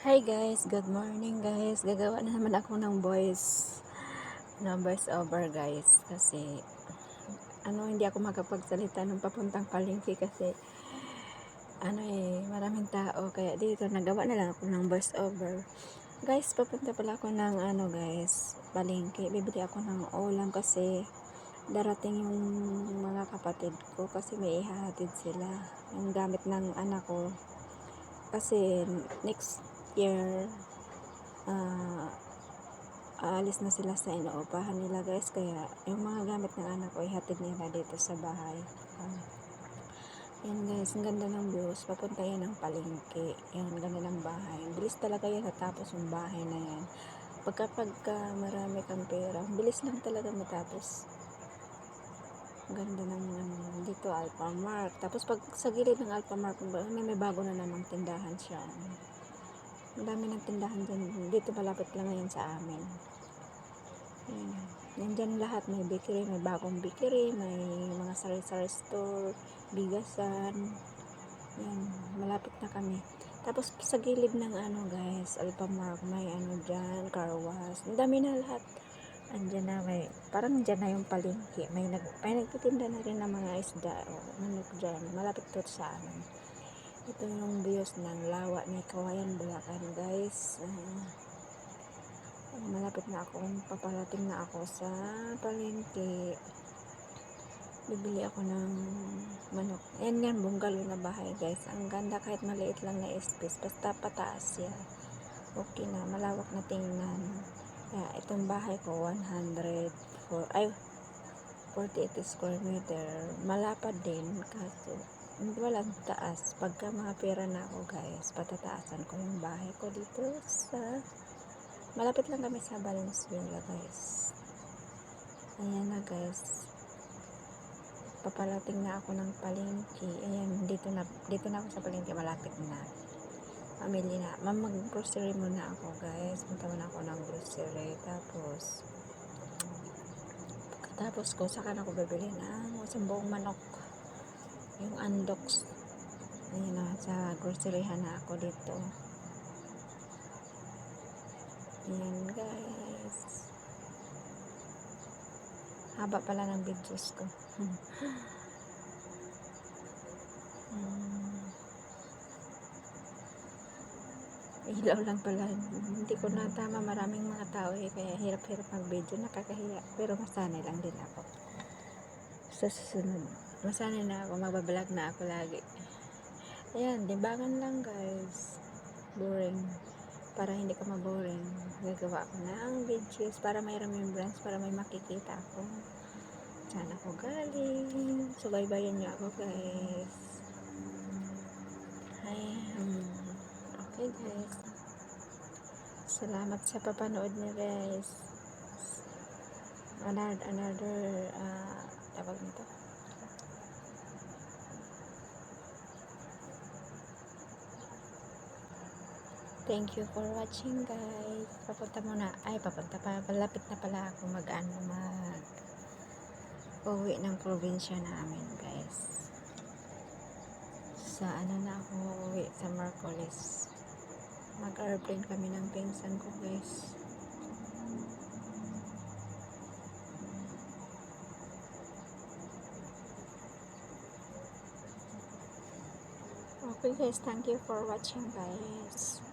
Hi guys, good morning guys. Gagawa na naman ako ng voice over guys kasi hindi ako makapagsalita ng papuntang palengke kasi maraming tao kaya dito nagawa na lang ako ng voice over. Guys, papunta pala ako ng guys, palengke. Bibili ako ng ulam kasi darating yung mga kapatid ko kasi may ihahatid sila. Yung gamit ng anak ko kasi next year aalis na sila sa inuupahan nila guys, kaya yung mga gamit ng anak ko ihatid nila dito sa bahay. Yan guys, ang ganda ng views, papunta yan ng palengke. Yan, ang ganda ng bahay, bilis talaga yan natapos yung bahay na yan. Pagka marami kang pera, bilis lang talaga matapos. Ganda ng dito Alphamark, tapos pag sa gilid ng Alphamark may bago na namang tindahan siya. Ang dami ng tindahan dyan. Dito malapit lang yan sa amin. Ayan. Nandyan lahat. May bakery, may bagong bakery, may mga sari-sari store, bigasan. Ayan. Malapit na kami. Tapos sa gilid ng guys, Alphamark, may dyan, car wash. Ang dami na lahat. Andyan na parang dyan na yung palengke. May nagtitinda na rin ng mga isda o manok dyan. Malapit to sa amin. Ito yung views ng lawa ni Kawayan, Bulacan guys. Malapit na ako, paparating na ako sa palengke. Bibili ako ng manok. Ayan yan, bungalow na bahay guys. Ang ganda kahit maliit lang na space. Basta pataas yan. Okay na, malawak na tingnan. Kaya itong bahay ko 48 square meter. Malapad din kaso walang taas. Pagka mga pera na ako guys, patataasan ko yung bahay ko dito sa malapit lang kami sa Valenzuela guys. Ayan na guys, papalating na ako ng palengke. Ayan, dito na ako sa palengke, malapit na. Pamili na, mag-grocery muna ako guys. Punta muna ako ng grocery, tapos ko saka na ako bibili ng isang buong manok, yung andox. Ayan na, sa groceryhan na ako dito. Ayan guys, haba pala ng videos ko. Ilaw lang pala, hindi ko natama, maraming mga tao kaya hirap-hirap mag video, nakakahiya, pero masanay lang din ako. Sa susunod, masanay na ako, magbablog na ako lagi. Ayan, libangan lang guys, boring, para hindi ka maboring, gagawa ako ng videos para may remembrance, para may makikita ako saan ako galing. So baybayan niyo ako guys. Okay guys, salamat sa papanood niyo guys. Another tawag nito, thank you for watching guys. Papunta pa, malapit na pala ako mag uwi ng probinsya namin guys. Sa na ako uwi, sa Marcoles. Mag-airplane kami ng pinsan ko guys. Okay guys, thank you for watching guys.